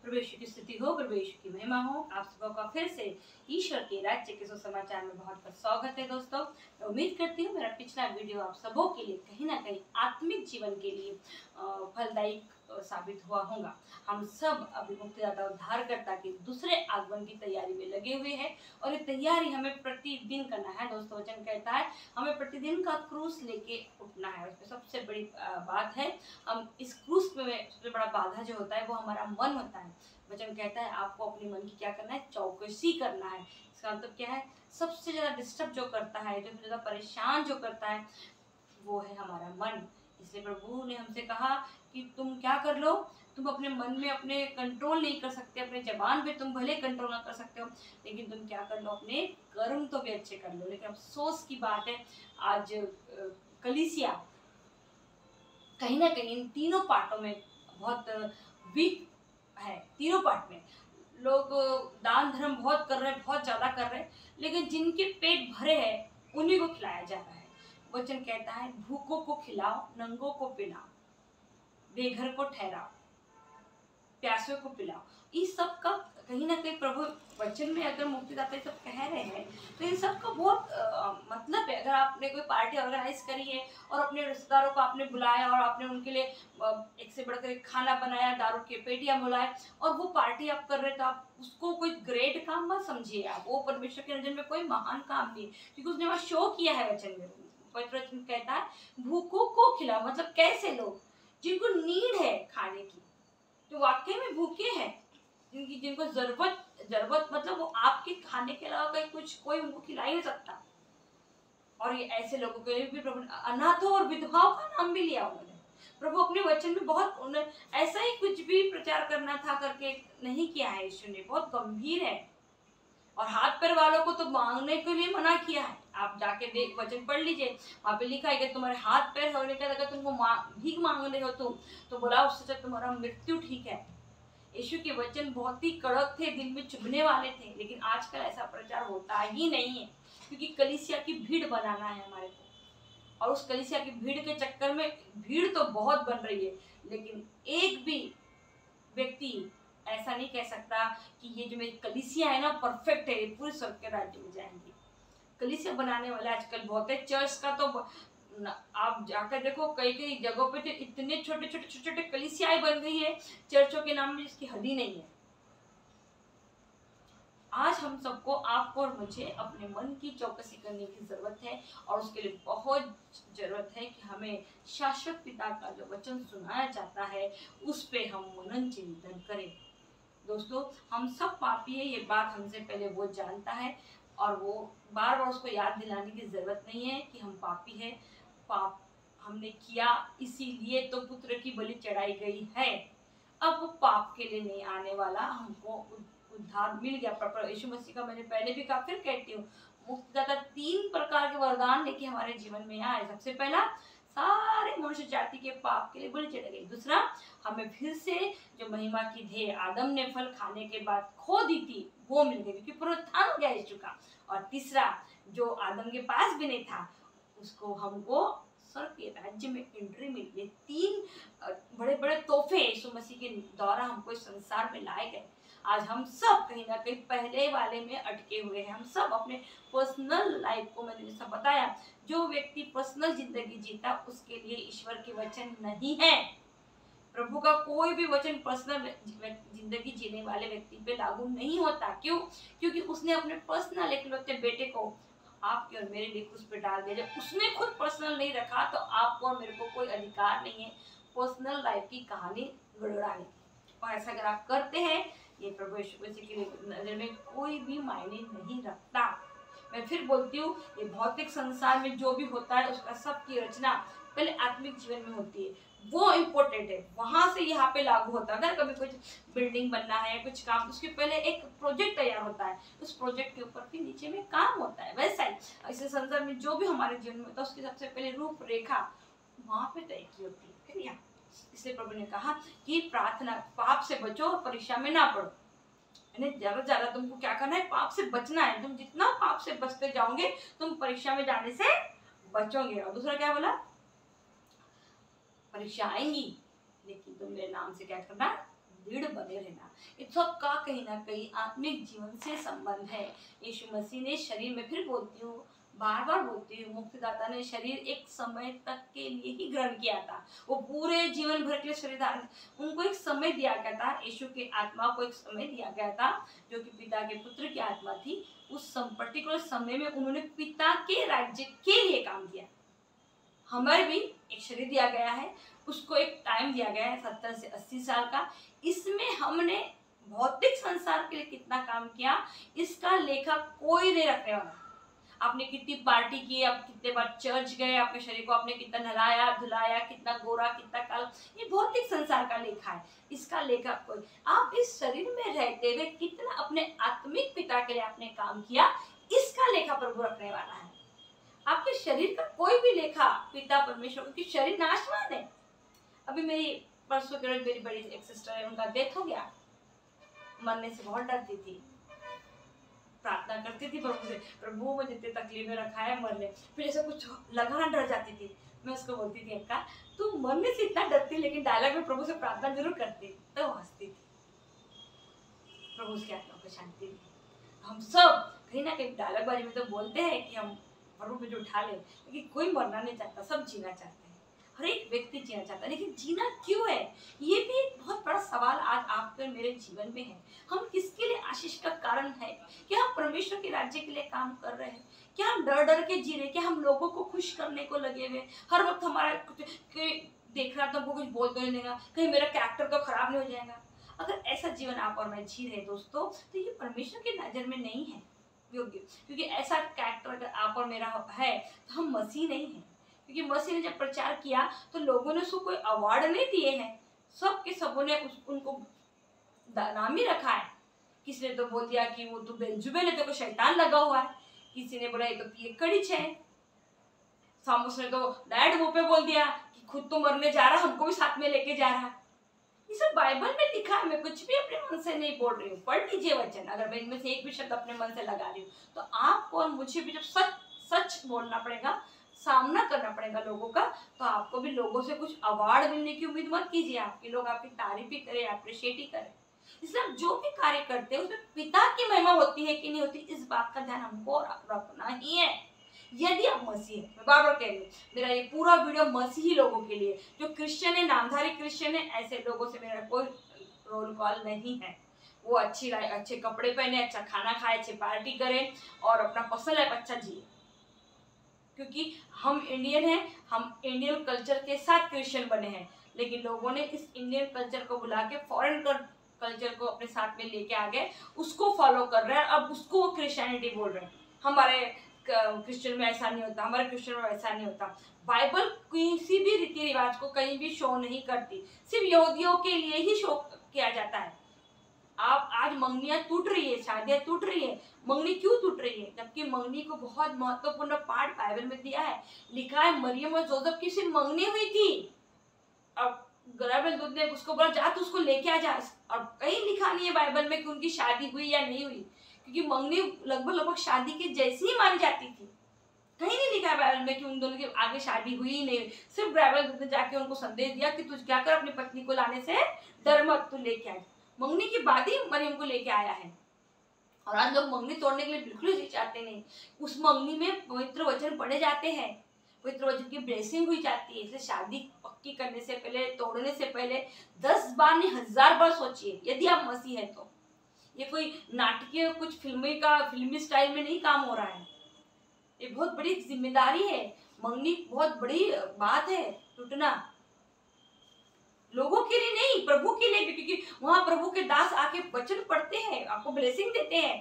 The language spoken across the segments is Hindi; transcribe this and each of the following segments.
प्रभु यीशु की स्तुति हो, प्रभु यीशु की महिमा हो। आप सबों का फिर से ईश्वर के राज्य के सुसमाचार में बहुत बहुत स्वागत है। दोस्तों, मैं उम्मीद करती हूँ मेरा पिछला वीडियो आप सबों के लिए कहीं ना कहीं आत्मिक जीवन के लिए फलदायी साबित हुआ होगा। हम सब अभी मुक्तिदाता उद्धारकर्ता के दूसरे आगमन की तैयारी में लगे हुए हैं और ये तैयारी हमें प्रतिदिन करना है। दोस्तों, वचन कहता है हमें प्रतिदिन का क्रूस लेके उठना है। उसमें सबसे बड़ी बात है, हम इस क्रूस में सबसे बड़ा बाधा जो होता है वो हमारा मन होता है। वचन कहता है आपको अपने मन की क्या करना है, चौकसी करना है। इसका मतलब क्या है, सबसे ज्यादा डिस्टर्ब जो करता है, जो ज्यादा परेशान जो करता है वो है हमारा मन। इसलिए प्रभु ने हमसे कहा कि तुम क्या कर लो, तुम अपने मन में अपने कंट्रोल नहीं कर सकते, अपने जबान पे तुम भले कंट्रोल ना कर सकते हो, लेकिन तुम क्या कर लो, अपने कर्म तो भी अच्छे कर लो। लेकिन अफसोस की बात है, आज कलीसिया कहीं ना कहीं इन तीनों पार्टों में बहुत वीक है। तीनों पार्ट में लोग दान धर्म बहुत कर रहे हैं, बहुत ज्यादा कर रहे हैं, लेकिन जिनके पेट भरे हैं उन्हीं को खिलाया जा रहा है। वचन कहता है भूखों को खिलाओ, नंगों को पिलाओ, बेघर को ठहराओ, प्यासों को पिलाओ। इस सब का कहीं ना कहीं प्रभु वचन में अगर मुक्तिदाता सब कह रहे हैं तो इन सब का बहुत मतलब है। अगर आपने कोई पार्टी ऑर्गेनाइज करी है और अपने रिश्तेदारों को आपने बुलाया और आपने उनके लिए एक से बढ़कर एक खाना बनाया, दारू के पेटियां बुलाए और वो पार्टी आप कर रहे, तो आप उसको कोई ग्रेट काम मत समझिए। आप वो परमेश्वर की नजर में कोई महान काम नहीं, क्योंकि उसने वहां शो किया है। वचन में पवित्र वचन कहता है भूखों को खिलाओ। मतलब कैसे लोग जिनको नीड है खाने की, जो वाकई में भूखे हैं, जिनको जरूरत मतलब वो आपके खाने के अलावा कहीं कुछ कोई उनको खिला ही नहीं सकता। और ये ऐसे लोगों के लिए भी प्रभु अनाथों और विधवाओं का नाम भी लिया उन्होंने। प्रभु अपने वचन में बहुत उन्हें ऐसा ही कुछ भी प्रचार करना था करके नहीं किया है। यीशु ने बहुत गंभीर है। और हाथ पैर वालों को तो मांगने के लिए मना किया है। आप जाके देख, वचन पढ़ लीजिए, वहां पे लिखा है कि तुम्हारे हाथ पैर होने का अगर तुमको भीख मांग रहे हो तुम, तो बोला उससे तुम्हारा मृत्यु ठीक है। यीशु के वचन बहुत ही कड़क थे, दिल में चुभने वाले थे, लेकिन आजकल ऐसा प्रचार होता ही नहीं है, क्योंकि कलीसिया की भीड़ बनाना है हमारे को। और उस कलीसिया की भीड़ के चक्कर में भीड़ तो बहुत बन रही है, लेकिन एक भी व्यक्ति ऐसा नहीं कह सकता कि ये जो मेरी कलीसिया है ना परफेक्ट है, ये पूरे स्वर्ग के राज्य में जाएंगी। कलीसिया बनाने वाले आजकल बहुत है। चर्च का तो आप जाकर देखो, कई कई जगहों पे तो इतने छोटे छोटे कलीसियाएं बन गई है चर्चों के नाम में, जिसकी हद ही नहीं है। आज हम सबको, आपको और मुझे अपने मन की चौकसी करने की जरूरत है, और उसके लिए बहुत जरूरत है कि हमें शाश्वत पिता का जो वचन सुनाया जाता है उस पे हम मनन चिंतन करें। दोस्तों, हम सब पापी है, ये बात हमसे पहले वो जानता है, और वो बार बार उसको याद दिलाने की जरूरत नहीं है कि हम पापी है। पाप हमने किया, इसीलिए तो पुत्र की बलि चढ़ाई गई है। अब वो पाप के लिए नहीं आने वाला, हमको उद्धार मिल गया। प्रभु यीशु मसीह का मैंने पहले भी कहा, फिर कहती हूँ, मुक्तिदाता 3 प्रकार के वरदान लेके हमारे जीवन में आए। सबसे पहला, सारे मनुष्य जाति के पाप के लिए बलि चढ़ाई गई। दूसरा, हमें फिर से जो महिमा की ध्येय आदम ने फल खाने के बाद खो दी थी वो मिल गई, क्योंकि पुनरुत्थान हो गया यीशु का। और तीसरा, जो आदम के पास भी नहीं था उसको हमको स्वर्ग के राज्य में एंट्री मिली। ये 3 बड़े बड़े तोहफे यीशु मसीह के द्वारा हमको इस संसार में लाए गए। आज हम सब कहीं ना कहीं पहले वाले में अटके हुए हैं। हम सब अपने पर्सनल लाइफ को, मैंने जैसा बताया, जो व्यक्ति पर्सनल जिंदगी जीता उसके लिए ईश्वर के वचन नहीं है। प्रभु का कोई भी वचन पर्सनल जिंदगी जीने वाले व्यक्ति पे लागू नहीं होता। क्यों? क्योंकि उसने अपने पर्सनल इकलौते बेटे को आपके और मेरे लिए क्रूस पे डाल दिया। जब उसने खुद पर्सनल नहीं रखा तो आपको और मेरे को कोई अधिकार नहीं है पर्सनल लाइफ की कहानी गड़गड़ाने। और ऐसा अगर आप करते हैं, ये प्रभु यीशु मसीह की नजर में कोई भी मायने नहीं रखता। मैं फिर बोलती हूँ, ये भौतिक संसार में जो भी होता है उसका सबकी रचना पहले आत्मिक जीवन में होती है, वो इम्पोर्टेंट है, वहां से यहाँ पे लागू होता है। अगर कभी कुछ बिल्डिंग बनना है, कुछ काम, उसके पहले एक प्रोजेक्ट तैयार होता है, उस प्रोजेक्ट के ऊपर फिर नीचे में काम होता है। वैसा ही ऐसे संसार में जो भी हमारे जीवन में होता है उसकी सबसे पहले रूपरेखा वहां पे तय की होती है, फिर यहाँ। इसलिए प्रभु ने कहा कि प्रार्थना, पाप से बचो और परीक्षा में ना पड़ो। ज्यादा ज्यादा तुमको क्या करना है, पाप से बचना है। तुम जितना पाप से बचते जाओगे तुम परीक्षा में जाने से बचोगे। और दूसरा क्या बोला, परीक्षा आएंगी लेकिन तुम मेरे नाम से क्या करना, दृढ़ बने रहना। इन सब का कहीं ना कहीं आत्मिक जीवन से संबंध है। यीशु मसीह ने शरीर में, फिर बोलती हूँ, बार बार बोलती हूँ, मुक्तिदाता ने शरीर एक समय तक के लिए ही ग्रहण किया था। वो पूरे जीवन भर के लिए शरीर धारण, उनको एक समय दिया गया था। यीशु की आत्मा को एक समय दिया गया था जो कि पिता के पुत्र की आत्मा थी। उस पर्टिकुलर समय में उन्होंने पिता के राज्य के लिए काम किया। हमें भी एक शरीर दिया गया है, उसको एक टाइम दिया गया है 70 से 80 साल का। इसमें हमने भौतिक संसार के लिए कितना काम किया, इसका लेखा कोई नहीं रखने वाला। आपने कितनी पार्टी की, आप कितने बार चर्च गए, अपने शरीर को आपने कितना नहलाया धुलाया, कितना गोरा कितना काला, ये भौतिक संसार का लेखा है। इसका लेखा कोई, आप इस शरीर में रहते हुए कितना अपने आत्मिक पिता के लिए आपने काम किया, इसका लेखा प्रभु रखने वाला है। आपके शरीर का कोई भी लेखा पिता परमेश्वर, क्योंकि शरीर नाशवान है। अभी मेरी परसों के रोज मेरी बड़ी एक सिस्टर है, उनका डेथ हो गया। मरने से बहुत डरती थी, प्रार्थना करती थी प्रभु से, प्रभु मुझे इतने तकलीफ में रखा है मरने, फिर ऐसा कुछ लगा ना डर जाती थी। मैं उसको बोलती थी, अक्का तू मरने से इतना डरती लेकिन डायलॉग में प्रभु से प्रार्थना जरूर करती, तो हंसती थी। प्रभु उसकी आत्मा को शांति दी। हम सब कहीं ना कहीं डायलॉग बाजी में तो बोलते हैं कि हम प्रभु मुझे उठा ले, लेकिन कोई मरना नहीं चाहता, सब जीना चाहते हैं। हर एक व्यक्ति जीना चाहता है, लेकिन जीना क्यों है, ये भी एक बहुत बड़ा सवाल आज आपके मेरे जीवन में है। हम किसके लिए आशीष का कारण है? क्या हम परमेश्वर के राज्य के लिए काम कर रहे हैं? क्या हम डर डर के जी रहे? क्या हम लोगों को खुश करने को लगे हुए? हर वक्त हमारा देख रहा तो हमको कुछ बोल तो नहीं देगा, कहीं मेरा कैरेक्टर तो खराब नहीं हो जाएगा। अगर ऐसा जीवन आप और मैं जी रहे दोस्तों, तो ये परमेश्वर की नजर में नहीं है योग्य। क्योंकि ऐसा कैरेक्टर अगर आप और मेरा है तो हम मसीह नहीं है। क्योंकि मसीह ने जब प्रचार किया तो लोगों ने उसको कोई अवार्ड नहीं दिए हैं, सबके सबों ने उनको नाम ही रखा है। किसी ने तो बोल दिया कि वो तो बेलजुबेल है, तो शैतान लगा हुआ है। किसी ने बोला ये तो पियक्कड़िच है। सामुस ने तो डायरेक्ट मुंह पे बोल दिया कि खुद तो मरने जा रहा, हमको भी साथ में लेके जा रहा। ये सब बाइबल में लिखा है, मैं कुछ भी अपने मन से नहीं बोल रही हूँ। पढ़ लीजिए वचन, अगर मैं इनमें से एक भी शब्द अपने मन से लगा रही हूँ तो आपको और मुझे भी जब सच सच बोलना पड़ेगा, सामना करना पड़ेगा लोगों का, तो आपको भी लोगों से कुछ अवार्ड मिलने की उम्मीद मत कीजिए। आपके लोग आपकी तारीफ ही करें, अप्रिशिएट ही करें। इसलिए हम जो भी कार्य करते हैं उसमें पिता की महिमा होती है कि नहीं होती, इस बात का ध्यान हमको रखना ही है। यदि आप मसीह है, मैं बार बार कह रही हूँ, मेरा ये पूरा वीडियो मसीही लोगों के लिए, जो क्रिश्चियन है, नामधारी क्रिश्चियन है, ऐसे लोगों से मेरा कोई रोल कॉल नहीं है। वो अच्छे कपड़े पहने, अच्छा खाना खाए, अच्छे पार्टी करें और अपना पर्सनल लाइफ अच्छा जिए। क्योंकि हम इंडियन हैं, हम इंडियन कल्चर के साथ क्रिश्चियन बने हैं, लेकिन लोगों ने इस इंडियन कल्चर को बुला के फॉरेन कल्चर को अपने साथ में लेके आ गए, उसको फॉलो कर रहे हैं, अब उसको क्रिश्चियनिटी बोल रहे हैं। हमारे क्रिश्चियन में ऐसा नहीं होता, हमारे क्रिश्चियन में ऐसा नहीं होता। बाइबल किसी भी रीति रिवाज को कहीं भी शो नहीं करती, सिर्फ यहूदियों के लिए ही शो किया जाता है। आप आज मंगनियां टूट रही है, शादियां टूट रही है, मंगनी क्यों टूट रही है? जबकि मंगनी को बहुत महत्वपूर्ण पार्ट बाइबल में दिया है, लिखा है मरियम और जोसेफ की सिर्फ मंगनी हुई थी। अब गराबेल दूध ने उसको बोला जा तू उसको लेके आ जा, और कहीं लिखा नहीं है बाइबल में कि उनकी शादी हुई या नहीं हुई, क्योंकि मंगनी लगभग शादी के जैसी ही मानी जाती थी। कहीं नहीं लिखा है बाइबल में कि उन दोनों के आगे शादी हुई ही नहीं। सिर्फ गराबेल दूध ने जाके उनको संदेश दिया कि तू क्या कर, अपनी पत्नी को लाने से डर मत, तू लेके आ। मंगनी की बाद ही मरियम को लेके आया है। और आज लोग मंगनी तोड़ने के लिए बिल्कुल ही चाहते नहीं। उस मंगनी में पवित्र वचन पढ़े जाते हैं, पवित्र वचन की ब्लेसिंग हुई जाती है। इसलिए शादी पक्की करने से पहले, तोड़ने से पहले 10 बार नहीं 1000 बार सोचिए, यदि आप मसीह है तो। ये कोई नाटकीय कुछ फिल्मी स्टाइल में नहीं काम हो रहा है। ये बहुत बड़ी जिम्मेदारी है, मंगनी बहुत बड़ी बात है टूटना, लोगों के लिए नहीं, प्रभु के लिए भी, क्योंकि वहां प्रभु के दास आके वचन पढ़ते हैं, आपको ब्लेसिंग देते हैं।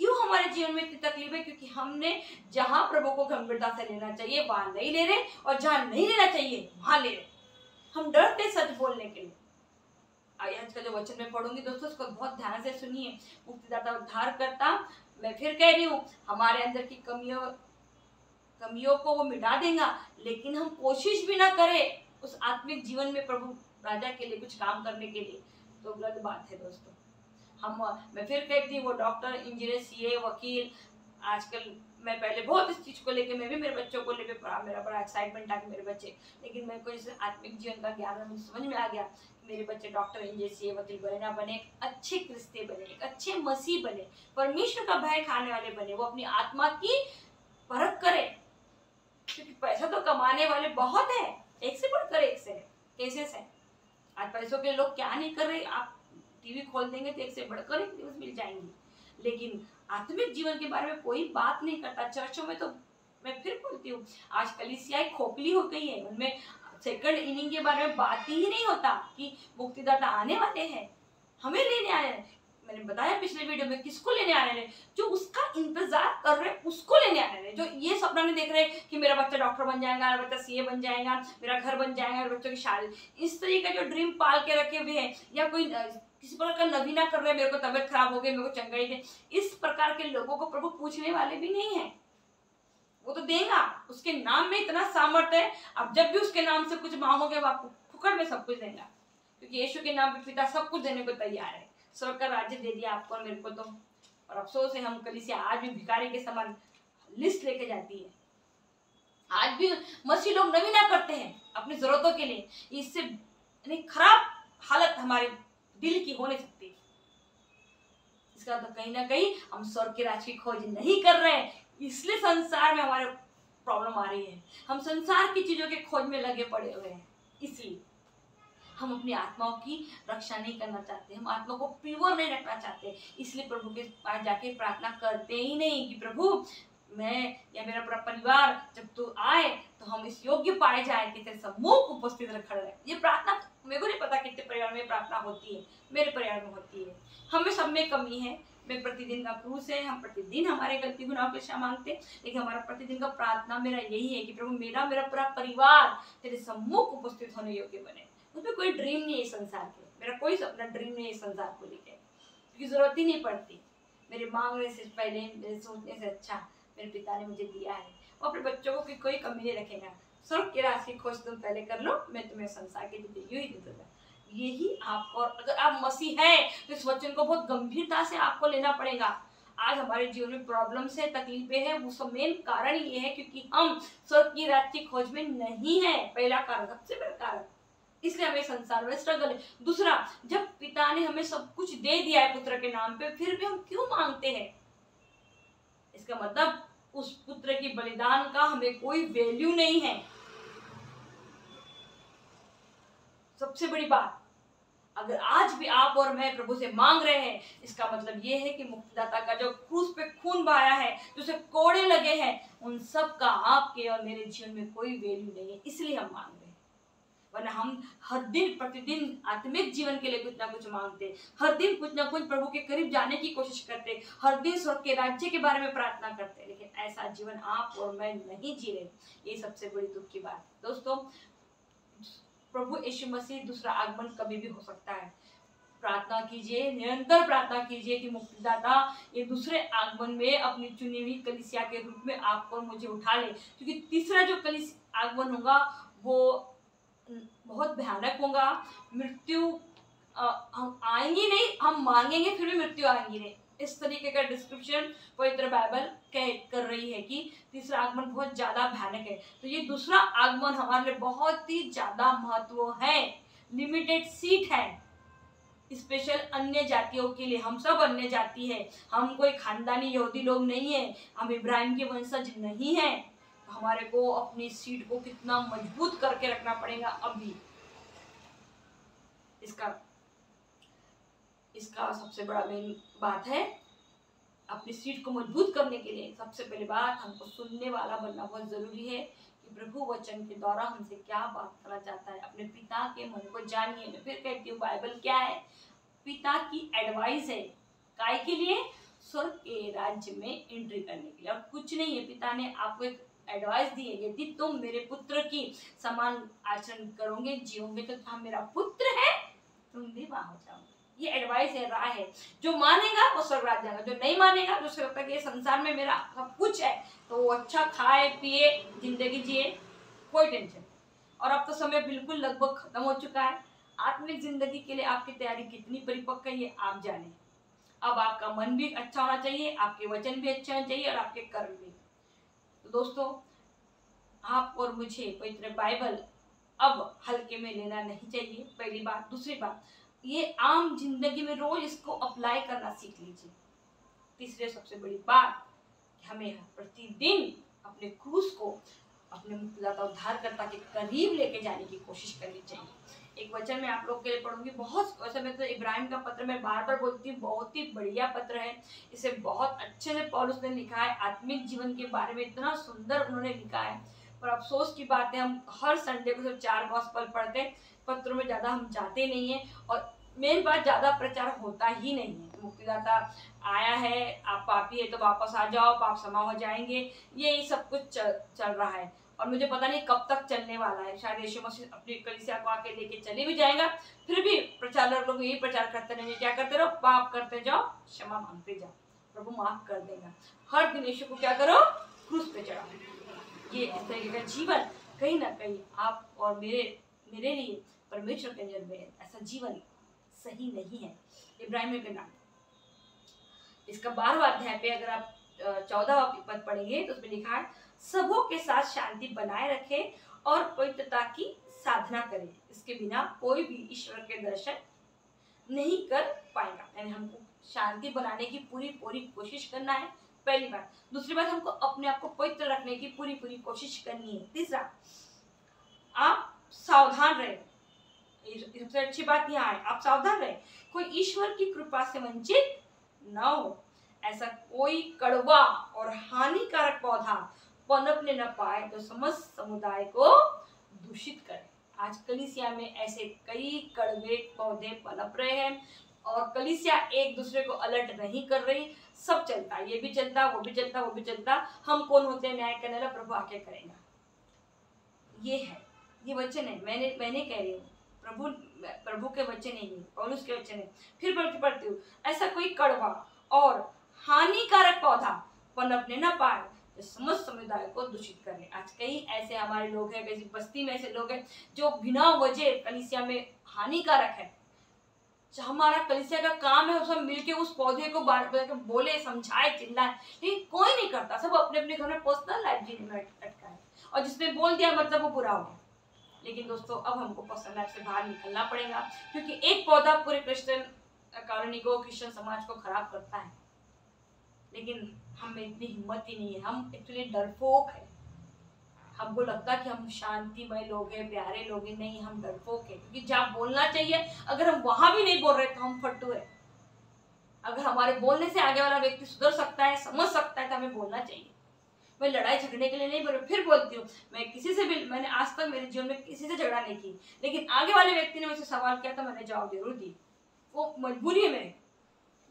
क्यों हमारे जीवन में इतनी तकलीफ है? क्योंकि हमने जहां प्रभु को गंभीरता से लेना चाहिए वहां नहीं ले रहे, और जहां नहीं लेना चाहिए वहां ले रहे। हम डरते सच बोलने के लिए। आज का जो वचन मैं पढ़ूंगी दोस्तों, उसको बहुत ध्यान से सुनिए। मुक्तिदाता उद्धार करता, मैं फिर कह रही हूँ, हमारे अंदर की कमियों को वो मिटा देगा, लेकिन हम कोशिश भी ना करें उस आत्मिक जीवन में प्रभु राजा के लिए कुछ काम करने के लिए, तो गलत बात है दोस्तों। मैं फिर कहती हूँ, वो डॉक्टर, इंजीनियर, सीए, वकील, आजकल मैं पहले बहुत इस चीज को लेके मैं भी मेरे बच्चों को लेके मेरा बड़ा एक्साइटमेंट था कि मेरे बच्चे, लेकिन मेरे को इस आत्मिक जीवन का ज्ञान मुझे समझ में आ गया कि मेरे बच्चे डॉक्टर इंजीनियर वकील बने ना बने, एक अच्छे क्रिस्ती बने, एक अच्छे मसीह बने, परमेश्वर का भय खाने वाले बने, वो अपनी आत्मा की परख करे, क्योंकि पैसा तो कमाने वाले बहुत है, एक से बढ़कर एक से केसेस है। आज पैसों के लोग क्या नहीं कर रहे, आप टीवी खोल देंगे तो एक से बढ़कर एक न्यूज मिल जाएंगी, लेकिन आत्मिक जीवन के बारे में कोई बात नहीं करता। चर्चों में तो मैं फिर बोलती हूँ, आज कलीसियाएं खोखली हो गई है, उनमें सेकंड इनिंग के बारे में बात ही नहीं होता कि मुक्तिदाता आने वाले हैं, हमें लेने आए हैं। मैंने बताया पिछले वीडियो में, किसको लेने आ रहे हैं? जो उसका इंतजार कर रहे हैं उसको लेने आ रहे हैं, जो ये सपना नहीं देख रहे कि मेरा बच्चा डॉक्टर बन जाएगा, मेरा बच्चा सीए बन जाएगा, मेरा घर बन जाएगा, मेरे बच्चों की शादी, इस तरीके का जो ड्रीम पाल के रखे हुए हैं, या कोई किसी प्रकार का नवीना कर रहे हैं, मेरे को तबियत खराब हो गई, मेरे को चंगाई दे, इस प्रकार के लोगों को प्रभु पूछने वाले भी नहीं है। वो तो देगा, उसके नाम में इतना सामर्थ्य है, अब जब भी उसके नाम से कुछ मांगोगे वो आपको फुकड़ में सब कुछ देगा, क्योंकि यीशु के नाम पे पिता सब कुछ देने को तैयार है। स्वर्ग का राज्य दे दिया आपको और मेरे को तो, और अफसोस है हम कलीसिया आज भी भिखारी के समान लिस्ट लेके जाती है। आज भी मसीह लोग नवीना करते हैं अपनी जरूरतों के लिए, इससे खराब हालत हमारे दिल की हो नहीं सकती। इसका तो कहीं ना कहीं हम स्वर्ग के राज्य की खोज नहीं कर रहे हैं, इसलिए संसार में हमारे प्रॉब्लम आ रही है। हम संसार की चीजों के खोज में लगे पड़े हुए हैं, इसलिए हम अपनी आत्माओं की रक्षा नहीं करना चाहते, हम आत्मा को प्योर नहीं रखना चाहते, इसलिए प्रभु के पास जाके प्रार्थना करते ही नहीं कि प्रभु मैं या मेरा पूरा परिवार जब तू आए तो हम इस योग्य पाए जाए कि तेरे सम्मुख उपस्थित खड़े रहे। ये प्रार्थना मेरे को नहीं पता कितने परिवार में प्रार्थना होती है, मेरे परिवार में होती है। हमें सब में कमी है, मैं प्रतिदिन का क्रूस है, हम प्रतिदिन हमारे गलती गुनाहों के क्षमा मांगते, लेकिन हमारा प्रतिदिन का प्रार्थना मेरा यही है कि प्रभु मेरा पूरा परिवार तेरे सम्मुख उपस्थित होने योग्य बने। उसमें कोई ड्रीम नहीं है संसार के, मेरा कोई सपना ड्रीम नहीं है संसार को लेकर, क्योंकि जरूरत ही नहीं पड़ती। मेरे मांगने से पहले, मेरे सोचने से अच्छा मेरे पिता ने मुझे दिया है। वो अपने बच्चों को कोई कमी नहीं रखेगा। स्वर्ग के राज की खोज तुम पहले कर लो, मैं तुम्हें संसार के यूं ही दे दूंगा। यही आपको, और अगर आप मसीह है तो इस वचन को बहुत गंभीरता से आपको लेना पड़ेगा। आज हमारे जीवन में प्रॉब्लम्स है, तकलीफें हैं, वो सब मेन कारण ये है क्योंकि हम स्वर्ग की राज की खोज में नहीं है। पहला कारण, सबसे बड़ा कारण, इसलिए हमें संसार में स्ट्रगल है। दूसरा, जब पिता ने हमें सब कुछ दे दिया है पुत्र के नाम पे, फिर भी हम क्यों मांगते हैं? इसका मतलब उस पुत्र की बलिदान का हमें कोई वैल्यू नहीं है। सबसे बड़ी बात, अगर आज भी आप और मैं प्रभु से मांग रहे हैं, इसका मतलब ये है कि मुक्तिदाता का जो क्रूस पे खून बहाया है, जो उसे कोड़े लगे हैं, उन सब का आपके और मेरे जीवन में कोई वैल्यू नहीं है, इसलिए हम मांग रहे हैं। वरना हम हर दिन प्रतिदिन आत्मिक जीवन के लिए कुछ ना कुछ मांगते, हर दिन कुछ ना कुछ प्रभु के करीब जाने की कोशिश करते, हर दिन स्वर्ग के राज्य के बारे में प्रार्थना करते, लेकिन ऐसा जीवन आप और मैं नहीं जी रहे। ये सबसे बड़ी दुख की बात। दोस्तों, प्रभु यीशु मसीह दूसरा आगमन कभी भी हो सकता है। प्रार्थना कीजिए, निरंतर प्रार्थना कीजिए कि मुक्तिदाता ये दूसरे आगमन में अपनी चुनी हुई कलीसिया के रूप में आपको और मुझे उठा ले, क्योंकि तीसरा जो कलीसिया आगमन होगा वो बहुत भयानक होगा। मृत्यु हम आएंगी नहीं, हम मांगेंगे फिर भी मृत्यु आएंगी नहीं। इस तरीके का डिस्क्रिप्शन पवित्र बाइबल कर रही है कि तीसरा आगमन बहुत ज्यादा भयानक है। तो ये दूसरा आगमन हमारे लिए बहुत ही ज्यादा महत्व है। लिमिटेड सीट है, स्पेशल अन्य जातियों के लिए। हम सब अन्य जाति है, हम कोई खानदानी यहूदी लोग नहीं है, हम इब्राहिम के वंशज नहीं है। हमारे को अपनी सीट को कितना मजबूत करके रखना पड़ेगा। अभी इसका सबसे बड़ा मेन बात है, अपनी सीट को मजबूत करने के लिए सबसे पहली बात हमको सुनने वाला बनना बहुत जरूरी है कि प्रभु वचन के द्वारा हमसे क्या बात करना चाहता है। अपने पिता के मन को जानिए। मैं फिर कहती हूँ, बाइबल क्या है? पिता की एडवाइस है। काय के लिए? स्वर्ग के राज्य में एंट्री करने के लिए, और कुछ नहीं है। पिता ने आपको एक एडवाइस दी है, यदि तुम मेरे पुत्र की समान आचरण करोगे, जियोगे, तो हम मेरा पुत्र है, तुम भी वहां हो जाओगे। ये एडवाइस है, राह है। जो मानेगा वो स्वर्ग राज्य जाएगा, जो नहीं मानेगा, जो लगता है कि संसार में मेरा सब कुछ है, तो वो अच्छा खाए पिए जिंदगी जिए, कोई टेंशन। और अब तो समय बिल्कुल लगभग खत्म हो चुका है। आत्मिक जिंदगी के लिए आपकी तैयारी कितनी परिपक्व है ये आप जाने। अब आपका मन भी अच्छा होना चाहिए, आपके वचन भी अच्छे होने चाहिए, और आपके कर्म भी। दोस्तों, आप और मुझे पवित्र बाइबल अब हल्के में लेना नहीं चाहिए, पहली बात। दूसरी बात, ये आम जिंदगी में रोज इसको अप्लाई करना सीख लीजिए। तीसरी सबसे बड़ी बात, हमें प्रतिदिन अपने क्रूस को अपने मुक्तिदाता उद्धारकर्ता के करीब लेके जाने की कोशिश करनी चाहिए। एक वचन मैं आप लोग के लिए पढ़ूंगी, बहुत वैसे मैं तो इब्राहिम का पत्र मैं बार बार बोलती हूँ, बहुत ही बढ़िया पत्र है। इसे बहुत अच्छे से पौलुस ने लिखा है, आत्मिक जीवन के बारे में इतना सुंदर उन्होंने लिखा है। पर अफसोस की बात है, हम हर संडे को सिर्फ 4 गॉस्पेल पढ़ते हैं, पत्रों में ज्यादा हम जाते नहीं है, और मेन बात ज्यादा प्रचार होता ही नहीं है। मुक्तिदाता आया है, आप पापी है तो वापस आ जाओ, पाप क्षमा हो जाएंगे, ये सब कुछ चल रहा है। और मुझे पता नहीं कब तक चलने वाला है। शायद यीशु मसीह अपनी कलीसिया को आके लेके चले भी जाएगा, फिर भी प्रचारक लोग यही प्रचार करते रहेंगे, क्या करते रहो, पाप करते जाओ, क्षमा मांगते जाओ, प्रभु माफ कर देगा। हर दिन यीशु को क्या करो, क्रूस पे चढ़ाओ। ये इस तरीके का जीवन कहीं ना कहीं आप और मेरे लिए परमेश्वर के नजर में ऐसा जीवन सही नहीं है। इब्राहिम के नाम इसका 12वां अध्याय पे अगर आप 14वां पद पढ़ेंगे तो उसमें लिखा है, सबों के साथ शांति बनाए रखे और पवित्रता की साधना करें, इसके बिना कोई भी ईश्वर के दर्शन नहीं कर पाएगा। यानी हमको शांति बनाने की पूरी कोशिश करना है, पहली बात। दूसरी बात, हमको अपने आप को पवित्र रखने की पूरी कोशिश करनी है। तीसरा, आप सावधान रहे, सबसे अच्छी बात यहाँ है, आप सावधान रहे, कोई ईश्वर की कृपा से वंचित न हो, ऐसा कोई कड़वा और हानिकारक पौधा पनपने न पाए तो समस्त समुदाय को दूषित करे। आज कलीसिया में ऐसे कई कड़वे पौधे पनप रहे हैं और कलीसिया एक दूसरे को अलर्ट नहीं कर रही, सब चलता, ये भी चलता, वो भी चलता, वो भी चलता, हम कौन होते हैं न्याय करने वाला, प्रभु आके करेगा। ये है, ये वचन है, मैंने कह रही हूँ, प्रभु के वचन नहीं है, पौलुस के वचन है। फिर पढ़ती हूँ, ऐसा कोई कड़वा और हानिकारक पौधा पनपने न पाए तो समस्त समुदाय को दूषित करे। आज कई ऐसे हमारे लोग हैं, किसी बस्ती में ऐसे लोग हैं जो बिना वजह कलीसिया में हानिकारक है। हमारा कलीसिया का काम है उसमें मिलके उस पौधे को बोले, समझाए, चिल्लाए, लेकिन कोई नहीं करता, सब अपने अपने घर में पर्सनल लाइफ जीने में अटका है, और जिसने बोल दिया मतलब वो बुरा हो गया। लेकिन दोस्तों, अब हमको पर्सनल लाइफ से बाहर निकलना पड़ेगा, क्योंकि एक पौधा पूरे क्रिश्चियन कॉलोनी को, क्रिश्चियन समाज को खराब करता है। लेकिन हमें इतनी हिम्मत ही नहीं है, हम एक्चुअली डरपोक है। हमको लगता है कि हम शांतिमय लोग हैं, प्यारे लोग हैं, नहीं, हम डरपोक है, क्योंकि जहाँ बोलना चाहिए अगर हम वहां भी नहीं बोल रहे तो हम फट्टू है। अगर हमारे बोलने से आगे वाला व्यक्ति सुधर सकता है, समझ सकता है, तो हमें बोलना चाहिए। मैं लड़ाई झगड़ने के लिए नहीं बोल, फिर बोलती हूँ, मैं किसी से भी, मैंने आज तक मेरे जीवन में किसी से झगड़ा नहीं की, लेकिन आगे वाले व्यक्ति ने मुझसे सवाल किया तो मैंने जवाब जरूर दी, वो मजबूरी है मेरी।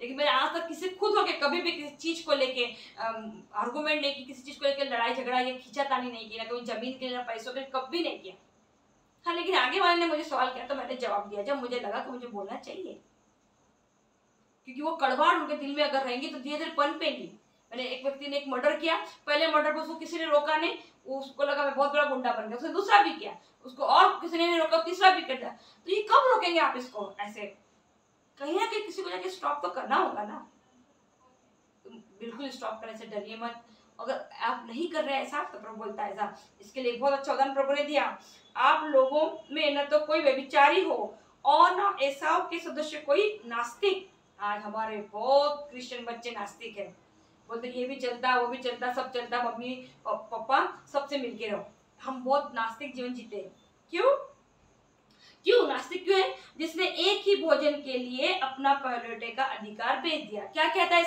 लेकिन मैंने आज तक किसी खुद होके कभी भी किसी चीज को लेके आर्गुमेंट नहीं की, किसी चीज को लेके लड़ाई झगड़ा या खींचातानी नहीं की, ना कभी जमीन के लिए, ना पैसों के लिए, कभी नहीं किया। हाँ, लेकिन आगे वाले ने मुझे सवाल किया तो मैंने जवाब दिया जब मुझे लगा कि मुझे बोलना चाहिए, क्योंकि वो कड़वाहट उनके दिल में अगर रहेंगी तो धीरे धीरे पनपेंगी। मैंने एक व्यक्ति ने एक मर्डर किया, पहले मर्डर पर उसको किसी ने रोका नहीं, उसको लगा मैं बहुत बड़ा गुंडा बन गया, उसने दूसरा भी किया, उसको और किसी ने नहीं रोका, तीसरा भी कर दिया। तो ये कब रोकेंगे आप इसको? ऐसे कहीं ना कहीं किसी को जाके स्टॉप तो करना होगा ना। तो बिल्कुल स्टॉप करने से डरिए मत। अगर आप नहीं कर रहे ऐसा तो प्रभु बोलता है ऐसा। इसके लिए बहुत अच्छा उदाहरण प्रभु ने दिया, आप लोगों में न तो कोई व्यभिचारी हो और न एसाव के सदस्य कोई नास्तिक। आज हमारे बहुत क्रिश्चियन बच्चे नास्तिक है, बोलते ये भी चलता, वो भी चलता, सब चलता, मम्मी पापा सबसे मिलके रहो। हम बहुत नास्तिक जीवन जीते हैं। क्यों नास्तिक क्यों है? जिसने एक ही भोजन के लिए अपना पहलौठे का अधिकार बेच दिया। क्या कहता है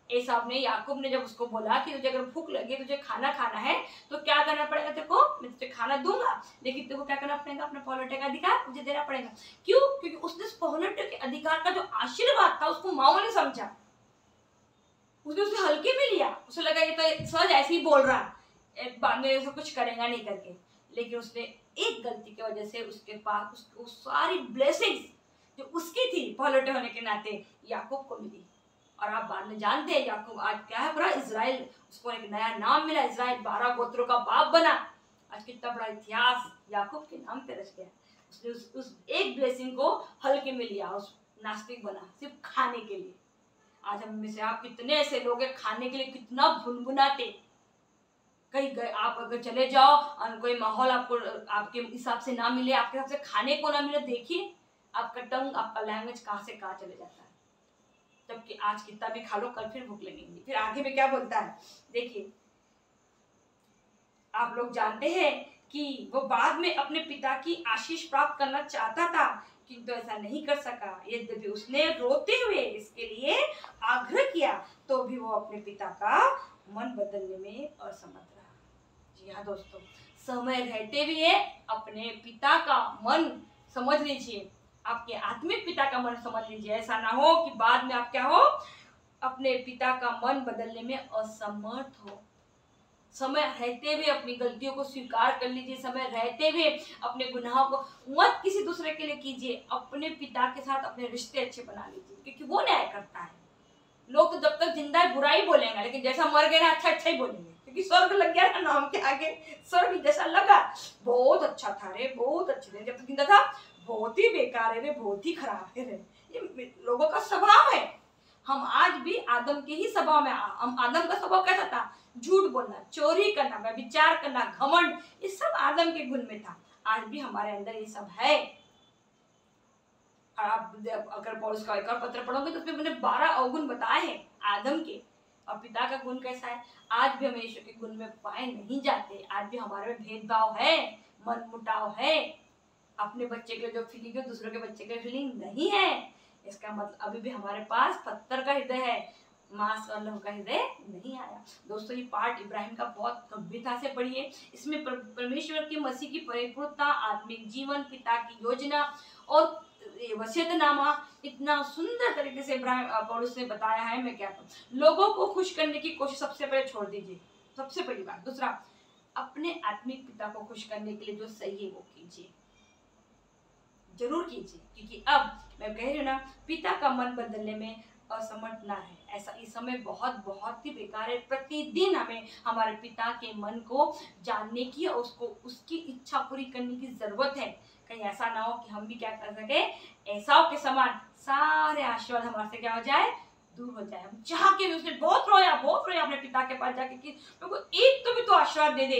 एसाव ने याकूब ने जब उसको बोला कि तुझे अगर भूख लगे, तुझे खाना खाना है तो क्या करना पड़ेगा तेरे को, मैं तुझे खाना दूंगा, लेकिन तेरे को क्या करना पड़ेगा, अपने पहलौठे का अधिकार मुझे देना पड़ेगा। क्यों? क्योंकि उसने पहलौठे के अधिकार का जो आशीर्वाद था उसको माओ ने समझा, उसने उसे हल्के में लिया। उसे लगा ये तो सहज ऐसे ही बोल रहा, बाद में ऐसा कुछ करेगा नहीं करके। लेकिन उसने एक गलती की वजह से उसके पास उसको सारी ब्लेसिंग्स जो उसकी थी पहलौठे होने के नाते याकूब को मिली। और आप बाद में जानते हैं याकूब आज क्या है, पूरा इजराइल, उसको एक नया नाम मिला, इजराइल 12 गोत्रों का बाप बना। आज कितना बड़ा इतिहास याकूब के नाम पे रच गया। उसने उस एक ब्लेसिंग को हल्के में लिया, उस नास्तिक बना सिर्फ खाने के लिए। आज हम में से आप कितने ऐसे लोग हैं खाने के लिए कितना भुनभुनाते, कहीं गए आप अगर चले जाओ और कोई माहौल आपको आपके हिसाब से ना मिले, आपके हिसाब से खाने को ना मिले, देखिए आपका टंग, आपका लैंग्वेज कहाँ से कहाँ चले जाता है। जबकि आज कितना भी खा लो, कल फिर भूख लगेगी। फिर आगे में क्या बोलता है, देखिए आप लोग जानते हैं कि वो बाद में अपने पिता की आशीष प्राप्त करना चाहता था, किंतु ऐसा नहीं कर सका। यद्यपि उसने रोते हुए इसके लिए आग्रह किया, तो भी वो अपने पिता का मन बदलने में असमर्थ रहा। जी हाँ दोस्तों, समय रहते हुए अपने पिता का मन समझ लीजिए, आपके आत्मिक पिता का मन समझ लीजिए। ऐसा ना हो कि बाद में आप क्या हो, अपने पिता का मन बदलने में असमर्थ हो। समय रहते हुए अपनी गलतियों को स्वीकार कर लीजिए, समय रहते हुए अपने गुनाहों को मत किसी दूसरे के लिए कीजिए, अपने पिता के साथ अपने रिश्ते अच्छे बना लीजिए, क्योंकि वो न्याय करता है। लोग तो जब तक जिंदा है बुरा ही बोलेंगे, लेकिन जैसा मर गए ना अच्छा अच्छा ही बोलेंगे, क्योंकि स्वर्ग लग गया ना नाम के आगे, स्वर्ग जैसा लगा, बहुत अच्छा था रे, बहुत अच्छे थे, जब तक जिंदा था बहुत ही बेकार है रे, बहुत ही खराब है रे। ये लोगों का स्वभाव है। हम आज भी आदम के ही स्वभाव में, हम आदम का स्वभाव कैसा था, झूठ बोलना, चोरी करना, व्यभिचार करना, घमंड, ये सब आदम के गुण में था। आज भी हमारे अंदर ये सब है। और आप अगर पौलुस का एक और पत्र पढ़ोगे तो उसमें मैंने 12 अवगुण बताए हैं आदम के। और पिता का गुण कैसा है, आज भी हम यीशु के गुण में पाए नहीं जाते। आज भी हमारे में भेदभाव है, मन मुटाव है, अपने बच्चे के लिए जो फीलिंग है दूसरों के बच्चे के लिए फीलिंग नहीं है। इसका मतलब अभी भी हमारे पास पत्थर का हृदय है, मांस और लहू का हृदय नहीं आया। दोस्तों ये पाठ इब्राहिम का बहुत गंभीरता से पढ़िए। इसमें परमेश्वर की मसीह की परिपूर्णता, आत्मिक जीवन, पिता की योजना और वसीयतनामा इतना सुंदर तरीके से इब्राहिम पौलुस ने बताया है। मैं क्या कहूँ, लोगों को खुश करने की कोशिश सबसे पहले छोड़ दीजिए, सबसे पहली बात। दूसरा, अपने आत्मिक पिता को खुश करने के लिए जो सही है वो कीजिए, जरूर कीजिए, क्योंकि अब मैं कह रही हूँ ना, पिता का मन बदलने में असमर्थ ना है। ऐसा इस समय बहुत बहुत ही बेकार है। प्रतिदिन हमें हमारे पिता के मन को जानने की और उसको उसकी इच्छा पूरी करने की जरूरत है। कहीं ऐसा ना हो कि हम भी क्या कर सके, एसाव के समान सारे आशीर्वाद हमारे से क्या हो जाए, दूर हो जाए। हम चाह के भी उसने बहुत रोया अपने पिता के पास जाके कि मेरे को एक तो भी तो आशीर्वाद दे दे,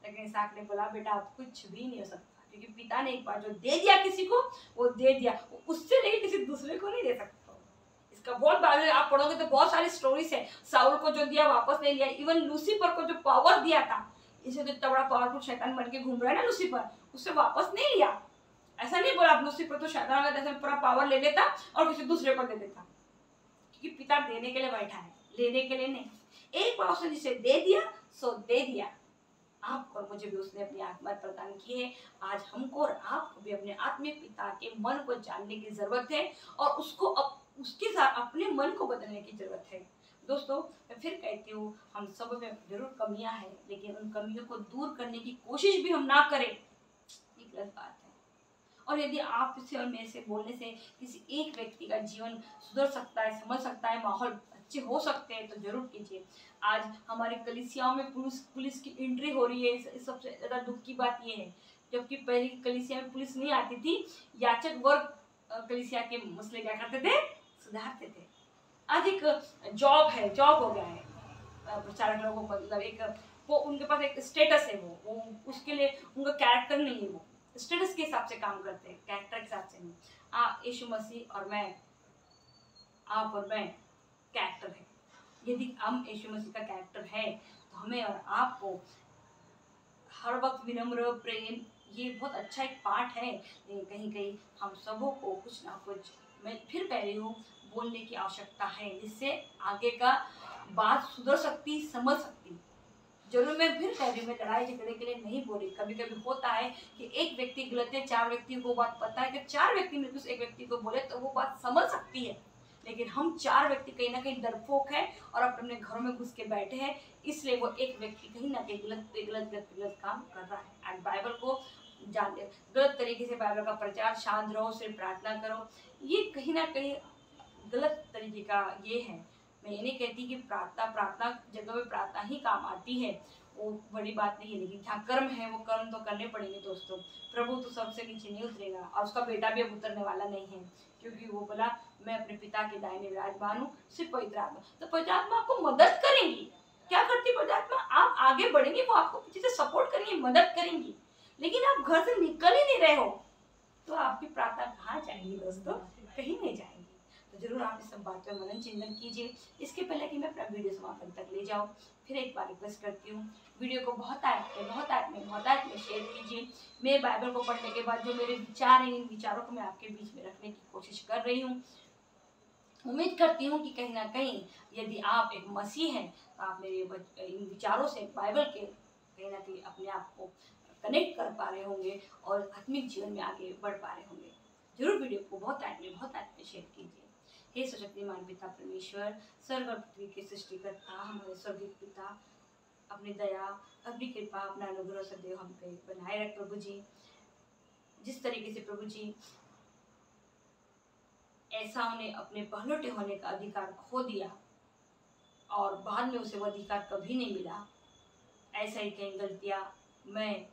लेकिन इसहाक ने बोला बेटा अब कुछ भी नहीं हो सकता, क्योंकि पिता ने एक बार जो दे दिया किसी को, वो दे दिया, उससे लेके किसी दूसरे को नहीं दे सकता। इसका बहुत बार आप पढ़ोगे तो बहुत सारी स्टोरीज है। साउल को जो दिया वापस नहीं लिया, इवन लूसीफर को जो पावर दिया था, इसे तो इतना बड़ा पावरफुल शैतान बन के घूम रहा है ना लूसीफर, उससे वापस नहीं लिया। ऐसा नहीं बोला आप लूसीफर तो शैतान का जैसे पूरा पावर ले लेता और किसी दूसरे को दे देता, क्योंकि पिता देने के लिए बैठा है, लेने के लिए नहीं। एक बार उसने जिसे दे दिया सो दे दिया। आपको और मुझे भी उसने अपनी आत्मा प्रदान की है। आज हमको और आपको भी अपने आत्मिक पिता के मन को जानने की जरूरत है और उसको उसके साथ अपने मन को बदलने की जरूरत है। दोस्तों मैं फिर कहती हूँ, हम सब में जरूर कमियां हैं, लेकिन उन कमियों को दूर करने की कोशिश भी हम ना करें, ये गलत बात है। और यदि आप से और मेरे से बोलने से किसी एक व्यक्ति का जीवन सुधर सकता है, समझ सकता है, माहौल अच्छे हो सकते हैं, तो जरूर कीजिए। आज हमारी कलीसियाओं में पुलिस की एंट्री हो रही है, सबसे ज्यादा दुख की बात यह है। जबकि पहले कलीसिया में पुलिस नहीं आती थी, याचक वर्ग कलीसिया के मसले क्या करते थे, सुधारते थे। आज एक जॉब हो गया है प्रचारक लोगों को, मतलब एक वो उनके पास एक स्टेटस है, वो उसके लिए उनका कैरेक्टर नहीं है, वो स्टेटस के हिसाब से काम करते हैं, कैरेक्टर के हिसाब से नहीं। यीशु मसीह और मैं, आप और मैं कैरेक्टर है। यदि हम यीशु मसीह का कैरेक्टर है तो हमें और आपको हर वक्त विनम्र, प्रेम, ये बहुत अच्छा एक पाठ है। लेकिन कहीं कहीं हम सबों को कुछ ना कुछ, मैं फिर कह रही हूँ, बोलने की आवश्यकता है, जिससे आगे का बात सुधर सकती, समझ सकती। जरूर मैं फिर कह रही हूँ, मैं लड़ाई झगड़े के लिए नहीं बोल रही। कभी कभी होता है कि एक व्यक्ति गलत है, 4 व्यक्तियों को बात पता है कि 4 व्यक्ति मिलकर उस एक व्यक्ति को बोले तो वो बात समझ सकती है, लेकिन हम 4 व्यक्ति कहीं ना कहीं डरपोक है और अपने घरों में घुस के बैठे हैं, इसलिए वो एक व्यक्ति कहीं ना कहीं गलत काम कर रहा है। एंड बाइबल को जानते, गलत तरीके से बाइबल का प्रचार, शांत रहो, सिर्फ प्रार्थना करो, ये कहीं ना कहीं गलत तरीके का ये है। मैं ये नहीं कहती कि प्रार्थना जगह में प्रार्थना ही काम आती है, वो बड़ी बात नहीं है, लेकिन जहाँ कर्म है वो कर्म तो करने पड़ेंगे दोस्तों। प्रभु तो सबसे नीचे नहीं उतरेगा और उसका बेटा भी अब उतरने वाला नहीं है, क्योंकि वो बोला मैं अपने पिता के दाहिने विराजमान हूँ, सिर्फ पवित्र आत्मा। तो पवित्र आत्मा आपको मदद करेंगी, क्या करती पवित्र आत्मा? आप आगे बढ़ेंगे, वो आपको पीछे से सपोर्ट करेंगी, मदद करेंगी, लेकिन आप घर से निकल ही नहीं रहे हो, तो आपकी प्रार्थना कहाँ जाएंगी दोस्तों? कहीं नहीं जाएंगी। तो जरूर आप इस सब बात पर मनन चिंतन कीजिए। इसके पहले कि मैं अपना वीडियो समापन तक ले जाऊं, फिर एक बार रिक्वेस्ट करती हूँ, वीडियो को बहुत में शेयर कीजिए। मैं बाइबल को पढ़ने के बाद जो मेरे विचार हैं, इन विचारों को मैं आपके बीच में रखने की कोशिश कर रही हूँ। उम्मीद करती हूँ कि कहीं ना कहीं यदि आप एक मसीह हैं तो आप मेरे इन विचारों से बाइबल के कहीं ना कहीं अपने आप को कनेक्ट कर पा रहे होंगे और आत्मिक जीवन में आगे बढ़ पा रहे होंगे। जरूर वीडियो को बहुत में शेयर कीजिए। हे सर्वशक्तिमान पिता परमेश्वर, स्वर्ग और पृथ्वी के सृष्टिकर्ता, हमारे स्वर्गीय पिता, अपनी दया, अपनी कृपा, अपना अनुग्रह सदैव हम पे बनाए रख प्रभु जी। जिस तरीके से प्रभु जी ऐसा उन्हें अपने पहलौठे होने का अधिकार खो दिया और बाद में उसे वो अधिकार कभी नहीं मिला, ऐसा ही कई गलतियां मैं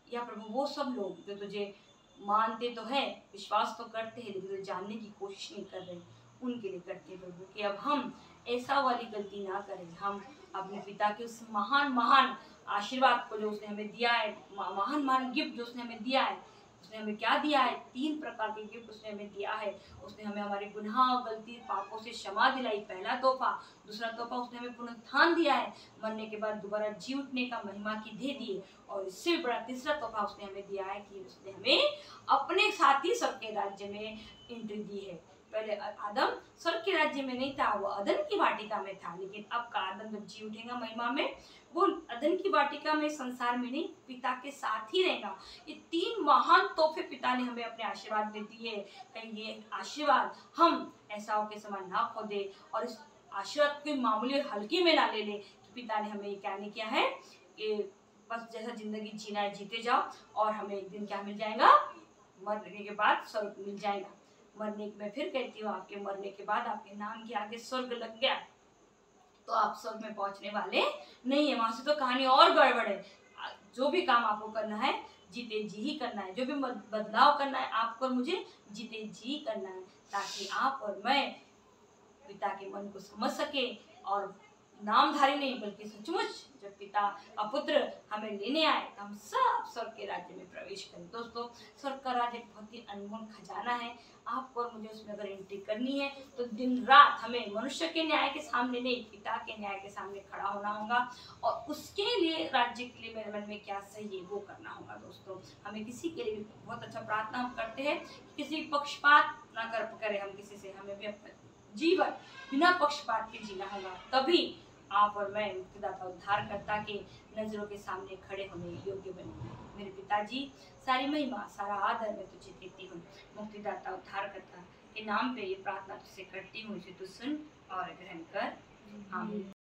या प्रभु वो सब लोग जो तुझे मानते तो है, विश्वास तो करते हैं, लेकिन तुझे जानने की कोशिश नहीं कर रहे, उनके लिए करते हैं प्रभु कि अब हम ऐसा वाली गलती ना करें। हम अपने पिता के उस महान आशीर्वाद को जो उसने हमें दिया है, महान गिफ्ट जो उसने हमें दिया है, उसने हमें क्या दिया है? 3 प्रकार के गिफ्ट उसने हमें दिया है। उसने हमें हमारे गुनाह, गलती, पापों से क्षमा दिलाई, पहला तोहफा। दूसरा तोहफा, उसने हमें पुनरुत्थान दिया है, मरने के बाद दोबारा जी उठने का महिमा की दे दी। और इससे बड़ा तीसरा तोहफा उसने हमें दिया है कि उसने हमें अपने साथी स्वर्ग के राज्य में एंट्री दी है। पहले आदम स्वर्ग के राज्य में नहीं था, वो अदन की वाटिका में था, लेकिन अब का आदम जब जी उठेगा महिमा में, वो अदन की वाटिका में, संसार में नहीं, पिता के साथ ही रहेगा। ये 3 महान तोहफे पिता ने हमें अपने आशीर्वाद में दिए। कहीं ये आशीर्वाद हम ऐसाओं के समान ना खो दे और इस आशीर्वाद को मामूली और हल्की में ना ले ले कि पिता ने हमें क्या नहीं किया है कि बस जैसा जिंदगी जीना है जीते जाओ और हमें एक दिन क्या मिल जाएगा? मरने के बाद स्वर्ग मिल जाएगा। मरने में फिर कहती हूँ, आपके मरने के बाद आपके नाम के आगे स्वर्ग लग गया तो आप स्वर्ग में पहुंचने वाले नहीं है, वहां से तो कहानी और गड़बड़ है। जो भी काम आपको करना है जीते जी ही करना है, जो भी बदलाव करना है आपको और मुझे जीते जी ही करना है, ताकि आप और मैं पिता के मन को समझ सके और नामधारी नहीं बल्कि सचमुच जब पिता का पुत्र हमें लेने आए तो हम सब स्वर्ग के राज्य में प्रवेश करें। दोस्तों, स्वर्ग का राज्य बहुत ही अनमोल खजाना है। आपको और मुझे उसमें अगर एंट्री करनी है तो दिन रात हमें मनुष्य के न्याय के सामने नहीं, पिता के न्याय के सामने खड़ा होना होगा और उसके लिए, राज्य के लिए मेरे मन में क्या सही है वो करना होगा। दोस्तों, हमें किसी के लिए भी बहुत अच्छा प्रार्थना हम करते हैं, किसी पक्षपात ना करें हम किसी से, हमें भी अपना जीवन बिना पक्षपात के जीना होगा, तभी आप और मैं मुक्तिदाता उद्धारकर्ता के नजरों के सामने खड़े होने योग्य बनेंगे। मेरे पिताजी, सारी महिमा, सारा आदर मैं तुझे देती हूँ। मुक्तिदाता उद्धारकर्ता के नाम पे ये प्रार्थना तुझसे करती हूँ, इसे तू सुन और ग्रहण कर। आमीन।